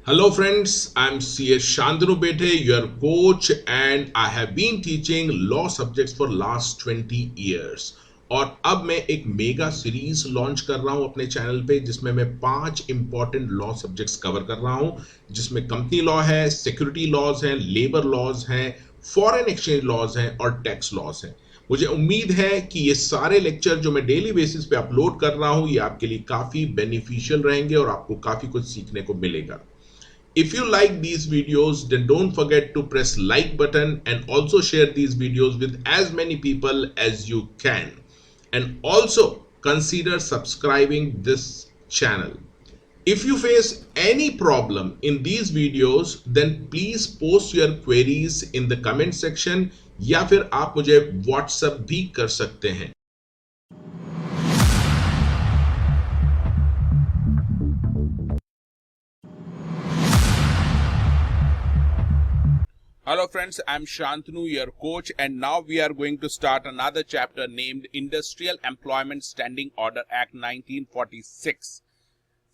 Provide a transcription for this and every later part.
Hello friends, I'm CS Shantanu Bete, your coach, and I have been teaching law subjects for last 20 years. और अब मैं एक mega series launch कर रहा हूं अपने चैनल पे जिसमें मैं 5 इंपॉर्टेंट लॉ सब्जेक्ट्स कवर कर रहा हूं जिसमें कंपनी लॉ है, सिक्योरिटी लॉज हैं, लेबर लॉज हैं, फॉरेन एक्सचेंज लॉज हैं और टैक्स लॉज हैं। मुझे उम्मीद है कि ये सारे लेक्चर जो मैं डेली बेसिस पे अपलोड कर रहा हूं ये आपके लिए काफी बेनिफिशियल रहेंगे और आपको काफी कुछ सीखने को मिलेगा। If you like these videos, then don't forget to press like button and also share these videos with as many people as you can. And also consider subscribing this channel. If you face any problem in these videos, then please post your queries in the comment section या फिर आप मुझे WhatsApp भी कर सकते हैं। Hello friends, I'm Shantanu, your coach, and now we are going to start another chapter named Industrial Employment Standing Order Act 1946.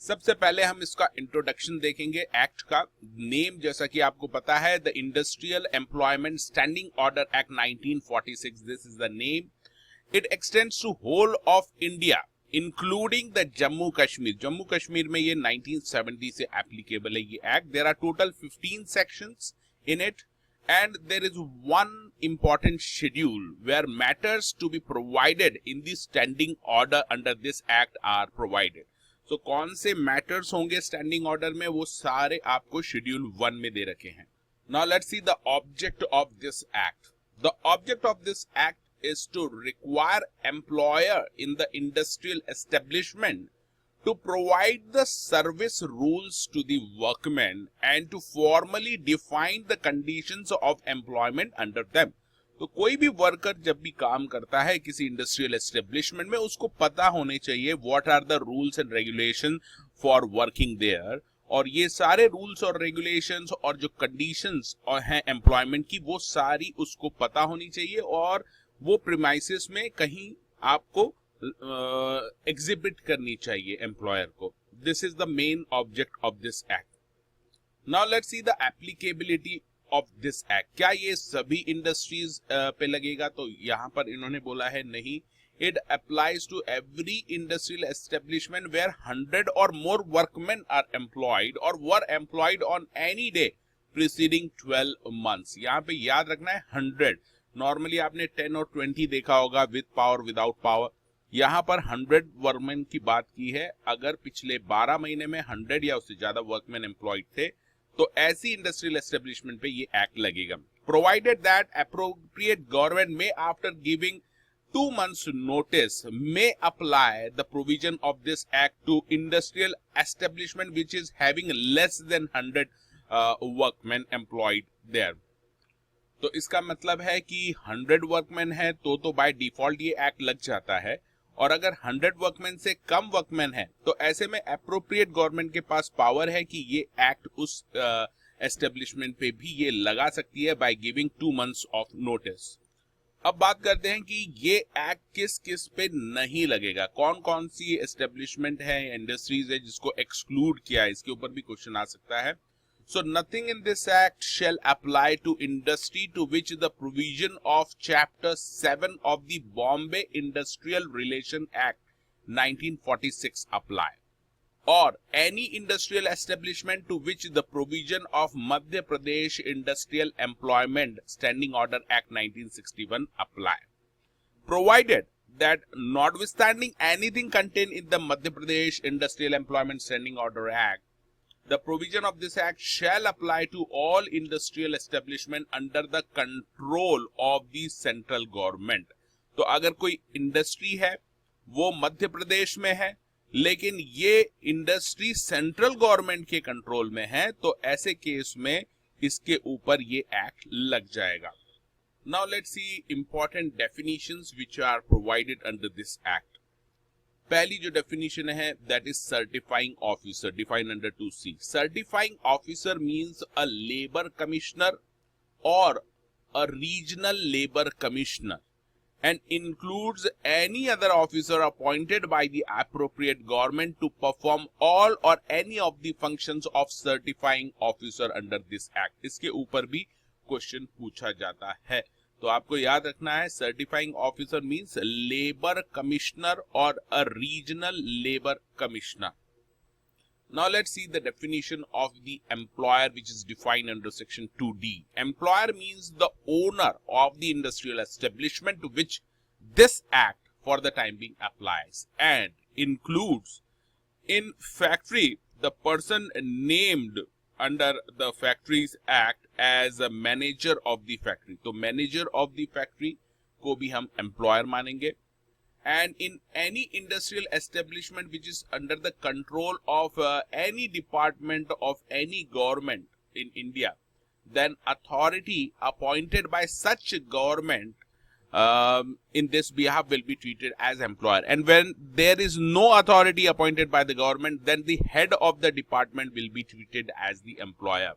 सबसे पहले हम इसका इंट्रोडक्शन देखेंगे। एक्ट का नेम जैसा कि आपको पता है, the industrial employment standing order act 1946, this is the name. It extends to whole of India including the Jammu Kashmir. Jammu Kashmir में ये 1970 से एप्लीकेबल है ये act. There are total 15 sections in it, and there is one important schedule where matters to be provided in the standing order under this act are provided. So कौन से matters होंगे standing order में, वो सारे आपको schedule 1 में दे रखे हैं। Now let's see the object of this act. The object of this act is to require employer in the industrial establishment to provide the service rules to the workmen and to formally define the conditions of employment under them. तो कोई भी worker जब भी काम करता है किसी industrial establishment में, उसको पता होने चाहिए what are the rules and regulation for working there, और ये सारे रूल्स और रेगुलेशंस और जो कंडीशंस हैं एम्प्लॉयमेंट की, वो सारी उसको पता होनी चाहिए और वो प्रीमाइसेस में कहीं आपको एग्जिबिट करनी चाहिए एम्प्लॉयर को। This is the main object of this act. Now let's see the applicability of this act. क्या ये सभी इंडस्ट्रीज पे लगेगा? तो यहाँ पर इन्होंने बोला है नहीं, it applies to every industrial establishment where 100 or more workmen are employed or were employed on any day preceding 12 months। यहाँ पे याद रखना है 100। नॉर्मली आपने 10 और 20 देखा होगा, विद पावर विदाउट पावर। यहाँ पर 100 वर्कमैन की बात की है। अगर पिछले 12 महीने में 100 या उससे ज्यादा वर्कमैन एम्प्लॉयड थे तो ऐसी इंडस्ट्रियल एस्टेब्लिशमेंट पे ये एक्ट लगेगा। प्रोवाइडेड दैट अप्रोप्रिएट गवर्नमेंट में after giving 2 months notice may apply the provision of this act to industrial establishment which is having less than 100 workmen employed there। तो इसका मतलब है कि 100 वर्कमैन है तो बाय डिफॉल्ट ये एक्ट लग जाता है, और अगर 100 वर्कमैन से कम वर्कमैन है तो ऐसे में अप्रोप्रिएट गवर्नमेंट के पास पावर है कि ये एक्ट उस एस्टेब्लिशमेंट पे भी ये लगा सकती है by giving 2 months of notice. अब बात करते हैं कि ये एक्ट किस किस पे नहीं लगेगा, कौन कौन सी एस्टेब्लिशमेंट है, इंडस्ट्रीज है जिसको एक्सक्लूड किया है। इसके ऊपर भी क्वेश्चन आ सकता है। So nothing in this act shall apply to industry to which the provision of Chapter 7 of the Bombay Industrial Relation Act 1946 apply, or any industrial establishment to which the provision of Madhya Pradesh Industrial Employment Standing Order Act 1961 apply, provided that notwithstanding anything contained in the Madhya Pradesh Industrial Employment Standing Order Act, the provision of this act shall apply to all industrial establishment under the control of the central government। तो अगर कोई industry है वो मध्य प्रदेश में है लेकिन ये industry central government के कंट्रोल में है, तो ऐसे केस में इसके ऊपर ये एक्ट लग जाएगा। Now let's see important definitions which are provided under this act. पहली जो डेफिनेशन है that is certifying officer, defined under 2C। Certifying officer means a labour commissioner और a regional labour commissioner and includes any other officer appointed by the appropriate government to perform all or any of the functions of certifying officer under this act. इसके ऊपर भी question पूछा जाता है, तो आपको याद रखना है certifying officer means labour commissioner और a regional labour commissioner. Now let's see the definition of the employer, which is defined under section 2D. Employer means the owner of the industrial establishment to which this act for the time being applies, and includes in factory the person named under the Factories Act as a manager of the factory. तो manager of the factory को भी हम employer मानेंगे. And in any industrial establishment which is under the control of any department of any government in India, then authority appointed by such government in this behalf will be treated as employer. And when there is no authority appointed by the government, then the head of the department will be treated as the employer.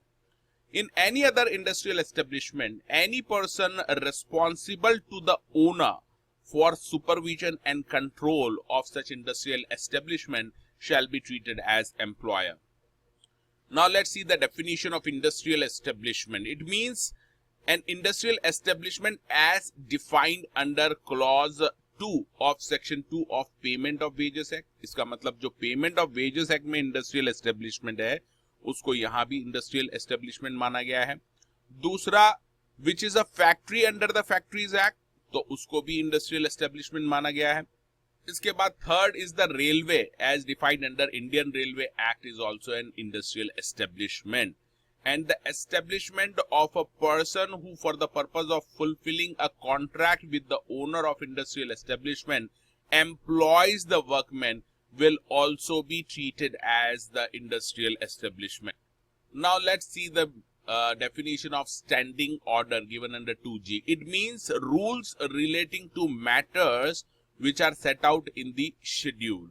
In any other industrial establishment, any person responsible to the owner for supervision and control of such industrial establishment shall be treated as employer. Now let's see the definition of industrial establishment. It means an industrial establishment as defined under clause 2 of section 2 of Payment of Wages Act. इसका मतलब जो Payment of Wages Act में industrial establishment है, उसको यहाँ भी industrial establishment माना गया है. दूसरा, which is a factory under the Factories Act, तो उसको भी इंडस्ट्रियल एस्टेब्लिशमेंट माना गया है. इसके बाद third is the railway as defined under Indian railway act is also an industrial establishment, and the establishment of a person who for the purpose of fulfilling a contract with the owner of industrial establishment employs the workman will also be treated as the industrial establishment. Now let's see the definition of standing order given under 2G. It means rules relating to matters which are set out in the schedule.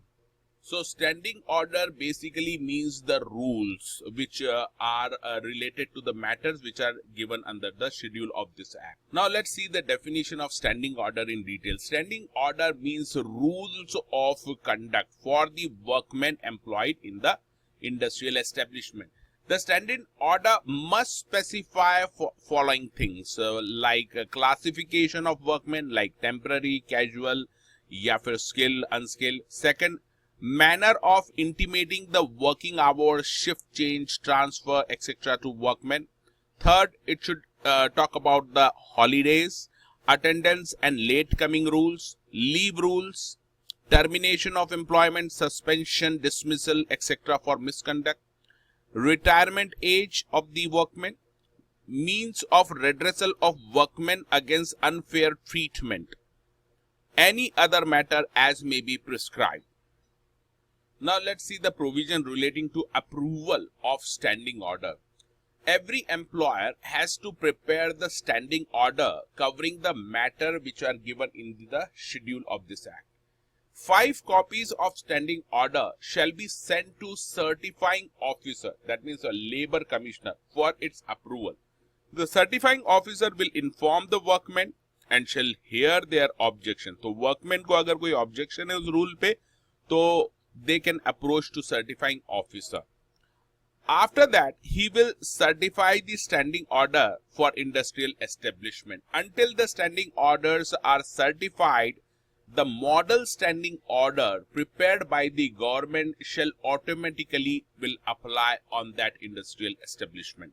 So standing order basically means the rules which are related to the matters which are given under the schedule of this act. Now let's see the definition of standing order in detail. Standing order means rules of conduct for the workmen employed in the industrial establishment. The standing order must specify following things like classification of workmen like temporary, casual, या फिर skilled, unskilled. Second, manner of intimating the working hours, shift change, transfer, etc. to workmen. Third, it should talk about the holidays, attendance and late coming rules, leave rules, termination of employment, suspension, dismissal, etc. for misconduct, retirement age of the workmen, means of redressal of workmen against unfair treatment, any other matter as may be prescribed. Now let's see the provision relating to approval of standing order. Every employer has to prepare the standing order covering the matter which are given in the schedule of this act. 5 copies of standing order shall be sent to certifying officer, that means a labor commissioner, for its approval. The certifying officer will inform the workmen and shall hear their objection. तो workmen को अगर कोई objection है उस rule पे, तो they can approach to certifying officer. After that, he will certify the standing order for industrial establishment. Until the standing orders are certified, the model standing order prepared by the government shall automatically will apply on that industrial establishment.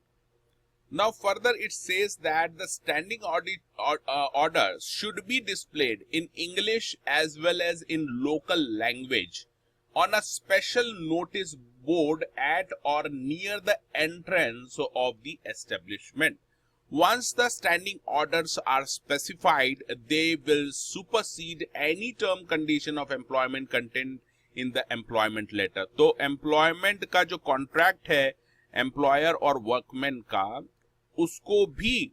Now further it says that the standing orders should be displayed in English as well as in local language on a special notice board at or near the entrance of the establishment. Once the standing orders are specified, they will supersede any term condition of employment contained in the employment letter. तो employment का जो contract है employer और workman का, उसको भी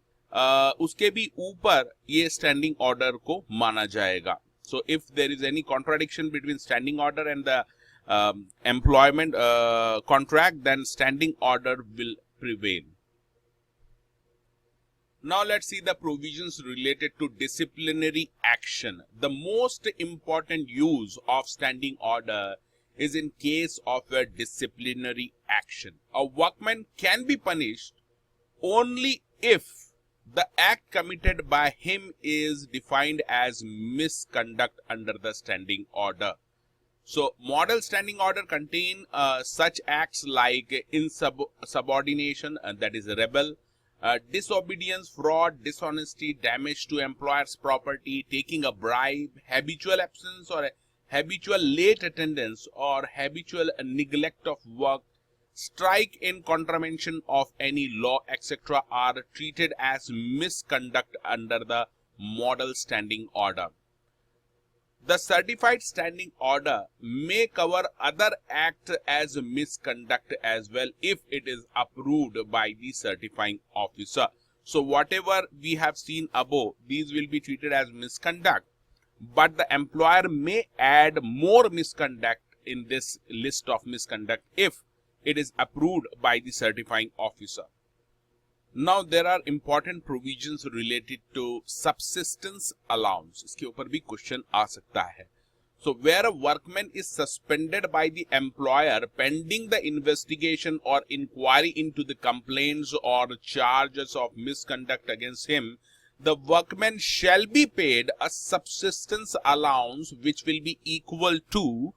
उसके भी ऊपर ये standing order को माना जाएगा. So if there is any contradiction between standing order and the employment contract, then standing order will prevail. Now let's see the provisions related to disciplinary action. The most important use of standing order is in case of a disciplinary action. A workman can be punished only if the act committed by him is defined as misconduct under the standing order. So, model standing order contain such acts like insubordination, that is rebel, disobedience, fraud, dishonesty, damage to employer's property, taking a bribe, habitual absence or habitual late attendance or habitual neglect of work, strike in contravention of any law, etc. are treated as misconduct under the model standing order. The certified standing order may cover other acts as misconduct as well if it is approved by the certifying officer. So whatever we have seen above, these will be treated as misconduct, but the employer may add more misconduct in this list of misconduct if it is approved by the certifying officer. Now there are important provisions related to subsistence allowance. इसके ऊपर भी question आ सकता है. So where a workman is suspended by the employer pending the investigation or inquiry into the complaints or charges of misconduct against him, the workman shall be paid a subsistence allowance which will be equal to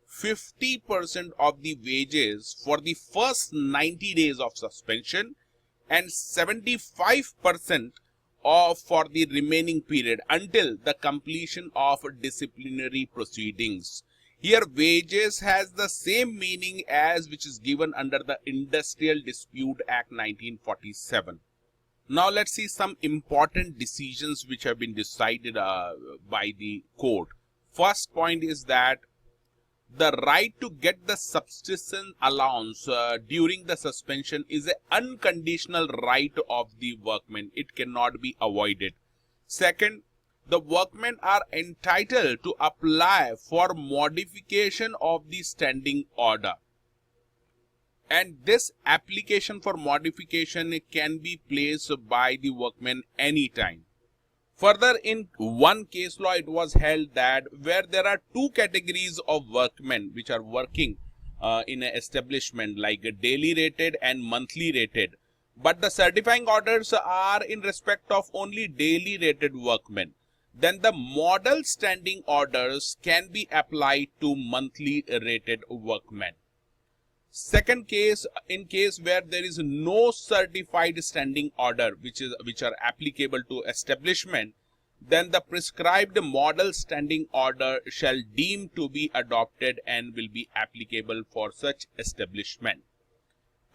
50% of the wages for the first 90 days of suspension and 75% for the remaining period until the completion of disciplinary proceedings. Here wages has the same meaning as which is given under the Industrial Dispute Act 1947. Now let's see some important decisions which have been decided by the court. First point is that the right to get the subsistence allowance during the suspension is an unconditional right of the workman. It cannot be avoided. Second, the workmen are entitled to apply for modification of the standing order. And this application for modification can be placed by the workman anytime. Further, in one case law, it was held that where there are two categories of workmen which are working in an establishment like daily rated and monthly rated, but the certifying orders are in respect of only daily rated workmen, then the model standing orders can be applied to monthly rated workmen. Second case, in case where there is no certified standing order which are applicable to establishment, then the prescribed model standing order shall deem to be adopted and will be applicable for such establishment.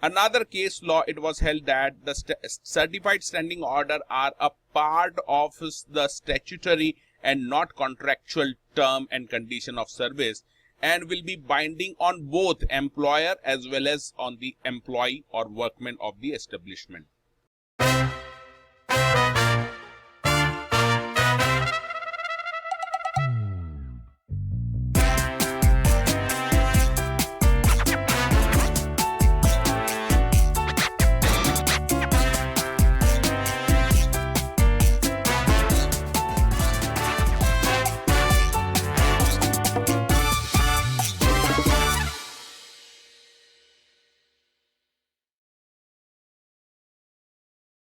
Another case law, it was held that the certified standing order are a part of the statutory and not contractual term and condition of service, and will be binding on both employer as well as on the employee or workman of the establishment.